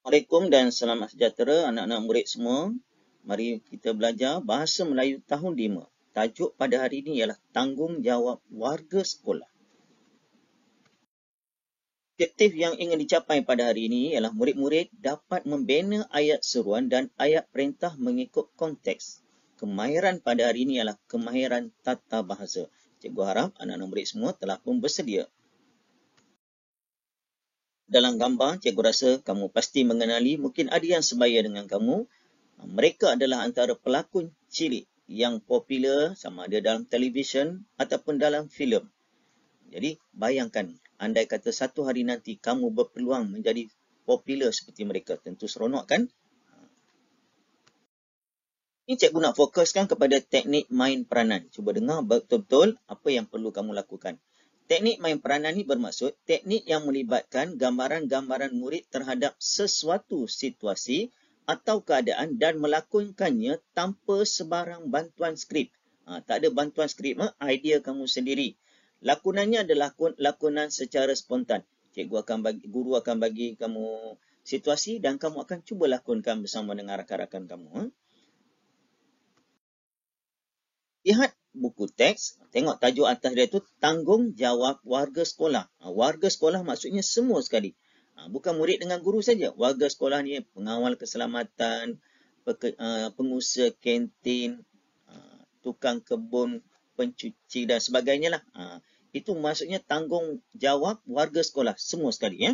Assalamualaikum dan selamat sejahtera anak-anak murid semua. Mari kita belajar Bahasa Melayu tahun 5. Tajuk pada hari ini ialah Tanggungjawab Warga Sekolah. Objektif yang ingin dicapai pada hari ini ialah murid-murid dapat membina ayat seruan dan ayat perintah mengikut konteks. Kemahiran pada hari ini ialah kemahiran tata bahasa. Cikgu harap anak-anak murid semua telah pun bersedia. Dalam gambar, cikgu rasa kamu pasti mengenali, mungkin ada yang sebaya dengan kamu. Mereka adalah antara pelakon cilik yang popular sama ada dalam televisyen ataupun dalam filem. Jadi, bayangkan, andai kata satu hari nanti kamu berpeluang menjadi popular seperti mereka. Tentu seronok kan? Ini cikgu nak fokuskan kepada teknik main peranan. Cuba dengar betul-betul apa yang perlu kamu lakukan. Teknik main peranan ini bermaksud teknik yang melibatkan gambaran-gambaran murid terhadap sesuatu situasi atau keadaan dan melakonkannya tanpa sebarang bantuan skrip. Tak ada bantuan skrip, idea kamu sendiri. Lakonannya adalah lakonan secara spontan. Guru akan bagi kamu situasi dan kamu akan cuba lakonkan bersama dengan rakan-rakan kamu. Lihat buku teks, tengok tajuk atas dia tu Tanggungjawab Warga Sekolah. Warga sekolah maksudnya semua sekali. Bukan murid dengan guru saja. Warga sekolah ni pengawal keselamatan, pengusaha kantin, tukang kebun, pencuci dan sebagainya lah. Itu maksudnya tanggungjawab warga sekolah semua sekali. Ya.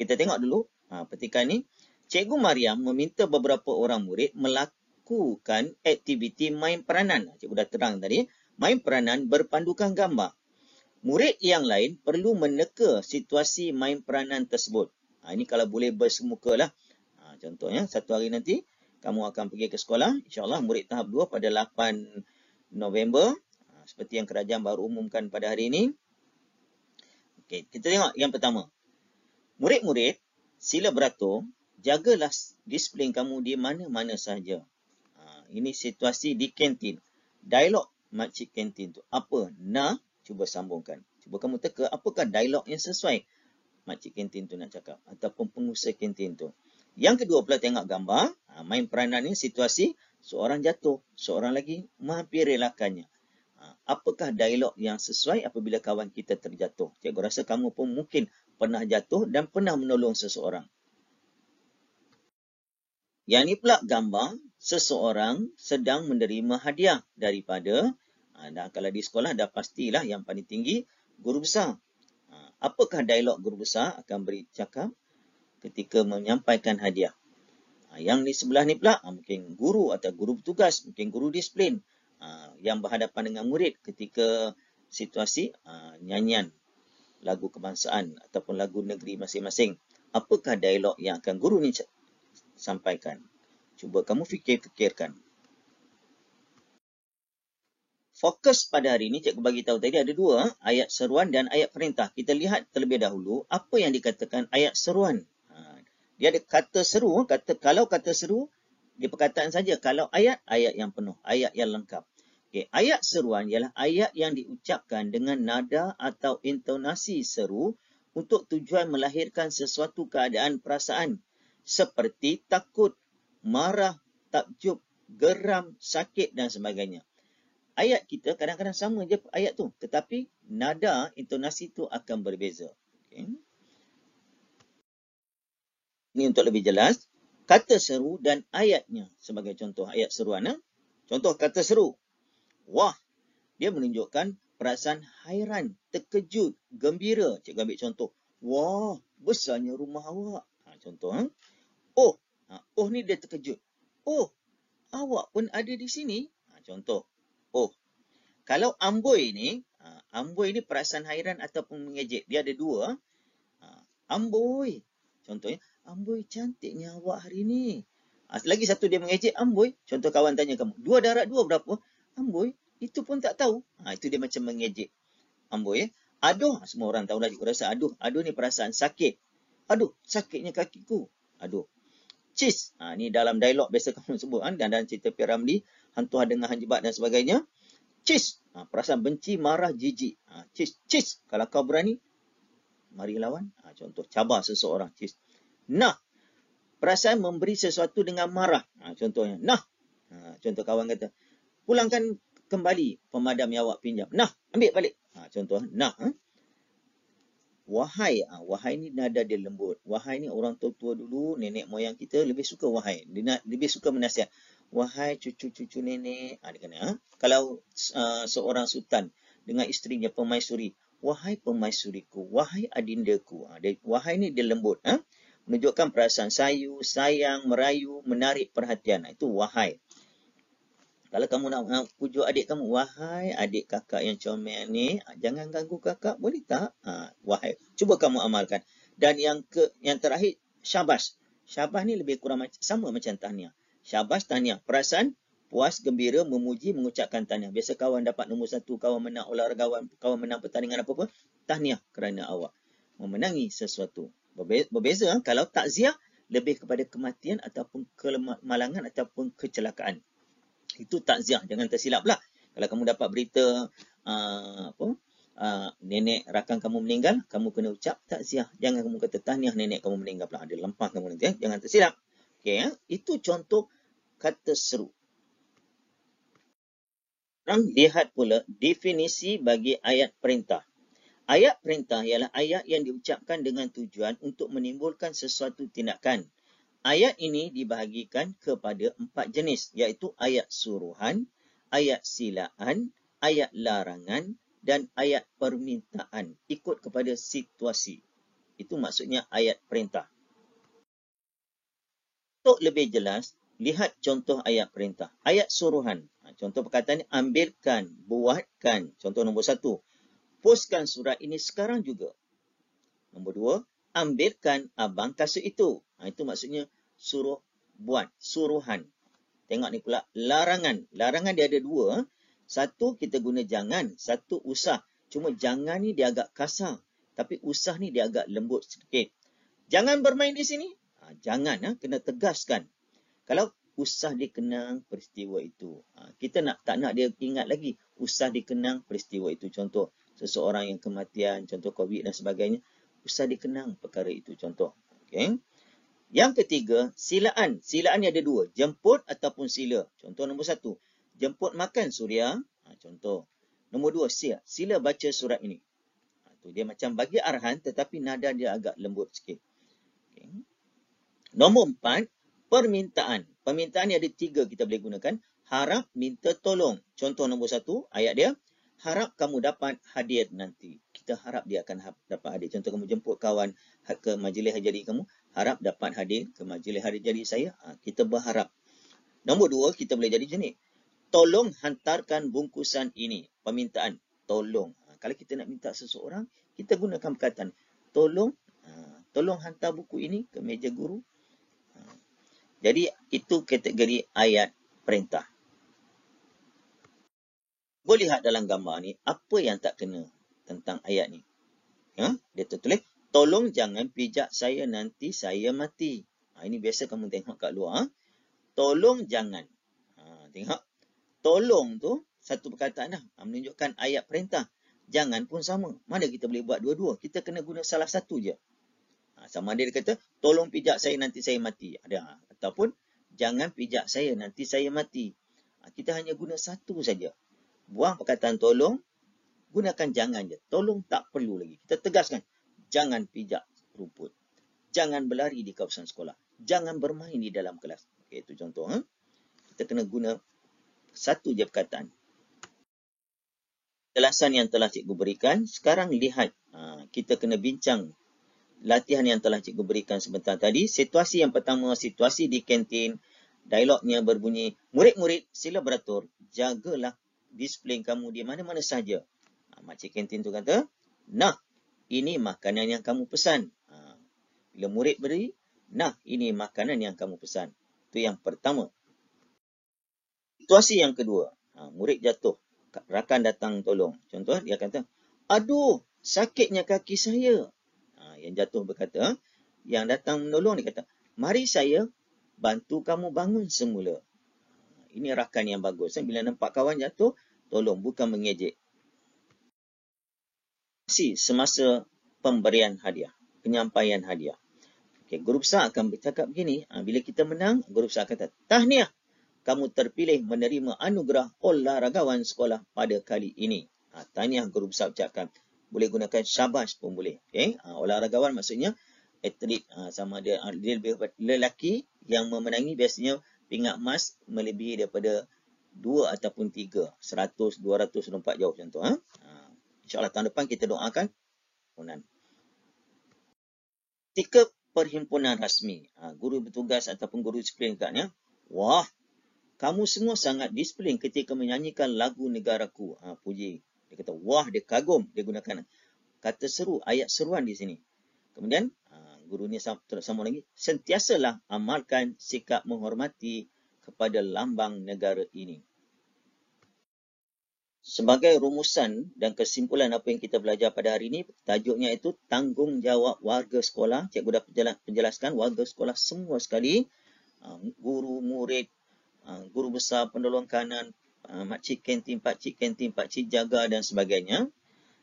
Kita tengok dulu petikan ni. Cikgu Mariam meminta beberapa orang murid melakukan aktiviti main peranan. Cikgu dah terang tadi. Main peranan berpandukan gambar. Murid yang lain perlu meneka situasi main peranan tersebut. Ini kalau boleh bersemuka lah. Contohnya, satu hari nanti kamu akan pergi ke sekolah. InsyaAllah murid tahap 2 pada 8 November. Seperti yang kerajaan baru umumkan pada hari ini. Okey, kita tengok yang pertama. Murid-murid, sila beratur. Jagalah disiplin kamu di mana-mana sahaja. Ini situasi di kantin. Dialog makcik kantin tu. Apa? Nah, cuba sambungkan. Cuba kamu teka apakah dialog yang sesuai makcik kantin tu nak cakap. Ataupun pengusaha kantin tu. Yang kedua pula tengok gambar. Main peranan ni situasi seorang jatuh. Seorang lagi menghampiri rakannya. Apakah dialog yang sesuai apabila kawan kita terjatuh? Cikgu rasa kamu pun mungkin pernah jatuh dan pernah menolong seseorang. Yang ini pula gambar seseorang sedang menerima hadiah daripada, dan kalau di sekolah dah pastilah yang paling tinggi, guru besar. Apakah dialog guru besar akan bercakap ketika menyampaikan hadiah? Yang di sebelah ni pula, mungkin guru atau guru bertugas, mungkin guru disiplin yang berhadapan dengan murid ketika situasi nyanyian lagu kebangsaan ataupun lagu negeri masing-masing. Apakah dialog yang akan guru ni sampaikan? Cuba kamu fikir-fikirkan. Fokus pada hari ini, cikgu bagi tahu tadi ada dua, ayat seruan dan ayat perintah. Kita lihat terlebih dahulu apa yang dikatakan ayat seruan. Dia ada kata seru, kalau kata seru, di perkataan saja. Kalau ayat, ayat yang penuh, ayat yang lengkap. Okay. Ayat seruan ialah ayat yang diucapkan dengan nada atau intonasi seru untuk tujuan melahirkan sesuatu keadaan perasaan seperti takut, marah, takjub, geram, sakit dan sebagainya. Ayat kita kadang-kadang sama je ayat tu, tetapi nada intonasi tu akan berbeza. Okay. Ini untuk lebih jelas, kata seru dan ayatnya sebagai contoh ayat seruan. Contoh kata seru. Wah, dia menunjukkan perasaan hairan, terkejut, gembira. Cikgu ambil contoh. Wah, besarnya rumah awak. Contoh. Oh, oh ni dia terkejut. Oh, awak pun ada di sini. Contoh. Oh, kalau amboi ni perasaan hairan ataupun mengejek. Dia ada dua. Amboi. Contohnya, amboi cantiknya awak hari ni. Lagi satu dia mengejek, amboi. Contoh kawan tanya kamu, 2 darab 2 berapa? Amboi, itu pun tak tahu. Itu dia macam mengejek. Amboi. Aduh, semua orang tahu dah. Cikgu rasa aduh. Aduh ni perasaan sakit. Aduh, sakitnya kakiku. Aduh. Cis. Ni dalam dialog biasa kamu sebut. Dan dalam cerita P. Ramlee, hantu dengan hanjibat dan sebagainya. Cis. Perasaan benci, marah, jijik. Cis. Cis. Kalau kau berani, mari lawan. Contoh, cabar seseorang. Cis. Nah, perasaan memberi sesuatu dengan marah. Contohnya, nah. Contoh kawan kata, pulangkan kembali pemadam yang awak pinjam. Nah, ambil balik. Contoh, nah. Wahai, wahai ni nada dia lembut. Wahai ni orang tua-tua dulu, nenek moyang kita lebih suka wahai. Dia lebih suka menasihat. Wahai cucu-cucu nenek. Dia kena. Kalau seorang sultan dengan isterinya pemaisuri. Wahai pemaisuriku, wahai adindaku. Wahai ni dia lembut. Menunjukkan perasaan sayu, sayang, merayu, menarik perhatian. Itu wahai. Kalau kamu nak pujuk adik kamu, wahai adik kakak yang comel ni, jangan ganggu kakak, boleh tak? Wahai. Cuba kamu amalkan. Dan yang terakhir, syabas. Syabas ni lebih kurang sama macam tahniah. Syabas, tahniah. Perasaan puas, gembira, memuji, mengucapkan tahniah. Biasa kawan dapat nombor 1, kawan menang olahragawan, kawan menang pertandingan apa-apa, tahniah kerana awak memenangi sesuatu. Berbeza, kalau takziah, lebih kepada kematian ataupun kemalangan ataupun kecelakaan. Itu takziah, jangan tersilap pula. Kalau kamu dapat berita nenek rakan kamu meninggal, kamu kena ucap takziah. Jangan kamu kata tahniah nenek kamu meninggal pula. Ada lempah kamu nanti. Jangan tersilap. Okay, itu contoh kata seru. Sekarang lihat pula definisi bagi ayat perintah. Ayat perintah ialah ayat yang diucapkan dengan tujuan untuk menimbulkan sesuatu tindakan. Ayat ini dibahagikan kepada 4 jenis, iaitu ayat suruhan, ayat silaan, ayat larangan, dan ayat permintaan. Ikut kepada situasi. Itu maksudnya ayat perintah. Untuk lebih jelas, lihat contoh ayat perintah. Ayat suruhan. Contoh perkataan ini, ambilkan, buatkan. Contoh nombor 1. Poskan surat ini sekarang juga. Nombor 2. Ambilkan abang kasut itu. Itu maksudnya suruh buat, suruhan. Tengok ni pula, larangan. Larangan dia ada 2. 1 kita guna jangan, 1 usah. Cuma jangan ni dia agak kasar. Tapi usah ni dia agak lembut sedikit. Jangan bermain di sini. Jangan, kena tegaskan. Kalau usah dikenang peristiwa itu. Kita tak nak dia ingat lagi. Usah dikenang peristiwa itu. Contoh, seseorang yang kematian, contoh COVID dan sebagainya. Usah dikenang perkara itu, contoh. Okay. Yang ketiga, silaan. Silaan ni ada 2. Jemput ataupun sila. Contoh nombor 1. Jemput makan Suria. Contoh. Nombor 2, sila. Sila baca surat ini. Dia macam bagi arahan tetapi nada dia agak lembut sikit. Okay. Nombor 4, permintaan. Permintaan ni ada 3 kita boleh gunakan. Harap, minta, tolong. Contoh nombor 1, ayat dia. Harap kamu dapat hadir nanti. Kita harap dia akan dapat hadir. Contoh kamu jemput kawan ke majlis hari jadi kamu. Harap dapat hadir ke majlis hari jadi saya. Kita berharap. Nombor 2, kita boleh jadi jenis. Tolong hantarkan bungkusan ini. Permintaan. Tolong. Kalau kita nak minta seseorang, kita gunakan perkataan. Tolong hantar buku ini ke meja guru. Jadi, itu kategori ayat perintah. Boleh lihat dalam gambar ni, apa yang tak kena tentang ayat ni. Dia tertulis, tolong jangan pijak saya nanti saya mati. Ini biasa kamu tengok kat luar. Tolong jangan. Tengok. Tolong tu, satu perkataan dah. Menunjukkan ayat perintah. Jangan pun sama. Mana kita boleh buat dua-dua? Kita kena guna salah satu je. Sama ada dia kata, tolong pijak saya nanti saya mati. Ada. Ataupun, jangan pijak saya nanti saya mati. Kita hanya guna satu saja. Buang perkataan tolong, gunakan jangan je. Tolong tak perlu lagi. Kita tegaskan. Jangan pijak rumput. Jangan berlari di kawasan sekolah. Jangan bermain di dalam kelas. Okay, itu contoh. Kita kena guna satu je perkataan. Jelasan yang telah cikgu berikan. Sekarang lihat. Kita kena bincang latihan yang telah cikgu berikan sebentar tadi. Situasi yang pertama, situasi di kantin. Dialognya berbunyi, murid-murid sila beratur. Jagalah disiplin kamu di mana-mana sahaja. Makcik kantin tu kata, nah, ini makanan yang kamu pesan. Bila murid beri, nah, ini makanan yang kamu pesan. Itu yang pertama. Situasi yang kedua, murid jatuh. Rakan datang tolong. Contoh, dia kata, aduh, sakitnya kaki saya. Yang jatuh berkata, yang datang menolong dia kata, mari saya bantu kamu bangun semula. Ini rakan yang bagus. Bila nampak kawan jatuh, tolong, bukan mengejek. Semasa pemberian hadiah, penyampaian hadiah. Okay, guru besar akan bercakap begini. Bila kita menang, guru besar kata, tahniah, kamu terpilih menerima anugerah olaragawan sekolah pada kali ini. Tahniah guru besar ucapkan. Boleh gunakan syabas pun boleh. Okay? Olaragawan maksudnya atlet, sama dia lebih lelaki yang memenangi biasanya pingat emas melebihi daripada 2 ataupun 3, 100, 200 lompat jauh macam tu. InsyaAllah tahun depan kita doakan. Ketika perhimpunan rasmi, guru bertugas ataupun guru disiplin katnya, wah, kamu semua sangat disiplin ketika menyanyikan lagu negaraku. Puji. Dia kata, wah, dia kagum. Dia gunakan kata seru, ayat seruan di sini. Kemudian, guru ni sambung lagi, sentiasalah amalkan sikap menghormati kepada lambang negara ini. Sebagai rumusan dan kesimpulan apa yang kita belajar pada hari ini, tajuknya itu tanggungjawab warga sekolah. Cikgu dah penjelaskan, warga sekolah semua sekali, guru, murid, guru besar, penolong kanan, makcik kantin, pakcik jaga dan sebagainya.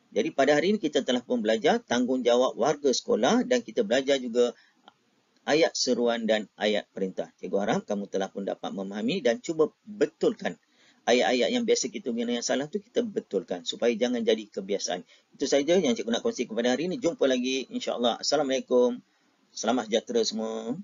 Jadi pada hari ini kita telah pun belajar tanggungjawab warga sekolah dan kita belajar juga ayat seruan dan ayat perintah. Cikgu harap kamu telah pun dapat memahami dan cuba betulkan ayat-ayat yang biasa kita guna yang salah tu kita betulkan supaya jangan jadi kebiasaan. Itu saja yang cikgu nak kongsi kepada hari ini. Jumpa lagi insya-Allah. Assalamualaikum. Selamat sejahtera semua.